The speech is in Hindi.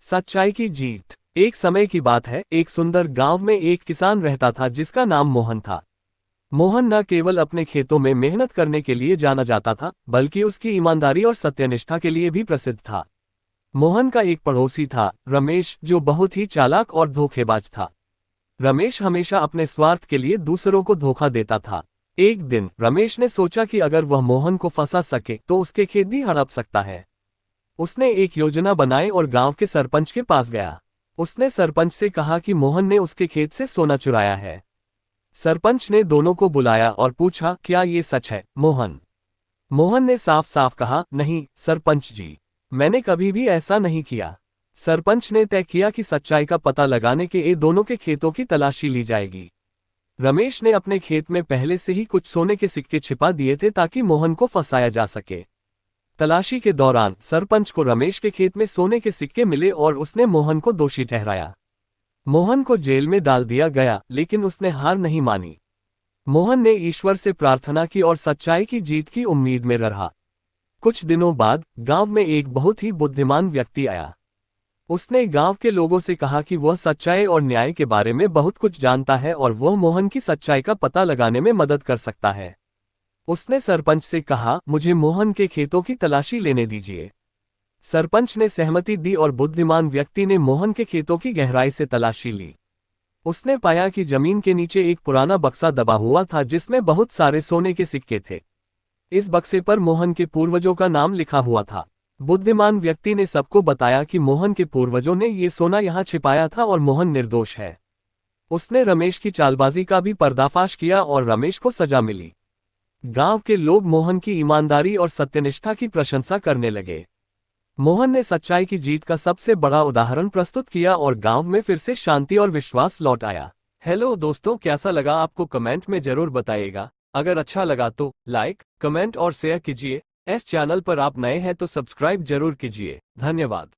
सच्चाई की जीत। एक समय की बात है, एक सुंदर गांव में एक किसान रहता था जिसका नाम मोहन था। मोहन न केवल अपने खेतों में मेहनत करने के लिए जाना जाता था, बल्कि उसकी ईमानदारी और सत्यनिष्ठा के लिए भी प्रसिद्ध था। मोहन का एक पड़ोसी था, रमेश, जो बहुत ही चालाक और धोखेबाज था। रमेश हमेशा अपने स्वार्थ के लिए दूसरों को धोखा देता था। एक दिन रमेश ने सोचा कि अगर वह मोहन को फंसा सके तो उसके खेत भी हड़प सकता है। उसने एक योजना बनाई और गांव के सरपंच के पास गया। उसने सरपंच से कहा कि मोहन ने उसके खेत से सोना चुराया है। सरपंच ने दोनों को बुलाया और पूछा, क्या ये सच है, मोहन? मोहन ने साफ साफ कहा, नहीं सरपंच जी, मैंने कभी भी ऐसा नहीं किया। सरपंच ने तय किया कि सच्चाई का पता लगाने के लिए दोनों के खेतों की तलाशी ली जाएगी। रमेश ने अपने खेत में पहले से ही कुछ सोने के सिक्के छिपा दिए थे ताकि मोहन को फंसाया जा सके। तलाशी के दौरान सरपंच को रमेश के खेत में सोने के सिक्के मिले और उसने मोहन को दोषी ठहराया। मोहन को जेल में डाल दिया गया, लेकिन उसने हार नहीं मानी। मोहन ने ईश्वर से प्रार्थना की और सच्चाई की जीत की उम्मीद में रहा। कुछ दिनों बाद गांव में एक बहुत ही बुद्धिमान व्यक्ति आया। उसने गांव के लोगों से कहा कि वह सच्चाई और न्याय के बारे में बहुत कुछ जानता है और वह मोहन की सच्चाई का पता लगाने में मदद कर सकता है। उसने सरपंच से कहा, मुझे मोहन के खेतों की तलाशी लेने दीजिए। सरपंच ने सहमति दी और बुद्धिमान व्यक्ति ने मोहन के खेतों की गहराई से तलाशी ली। उसने पाया कि जमीन के नीचे एक पुराना बक्सा दबा हुआ था जिसमें बहुत सारे सोने के सिक्के थे। इस बक्से पर मोहन के पूर्वजों का नाम लिखा हुआ था। बुद्धिमान व्यक्ति ने सबको बताया कि मोहन के पूर्वजों ने ये सोना यहाँ छिपाया था और मोहन निर्दोष है। उसने रमेश की चालबाजी का भी पर्दाफाश किया और रमेश को सजा मिली। गांव के लोग मोहन की ईमानदारी और सत्यनिष्ठा की प्रशंसा करने लगे। मोहन ने सच्चाई की जीत का सबसे बड़ा उदाहरण प्रस्तुत किया और गांव में फिर से शांति और विश्वास लौट आया। हेलो दोस्तों, कैसा लगा आपको कमेंट में जरूर बताइएगा। अगर अच्छा लगा तो लाइक, कमेंट और शेयर कीजिए। इस चैनल पर आप नए हैं तो सब्सक्राइब जरूर कीजिए। धन्यवाद।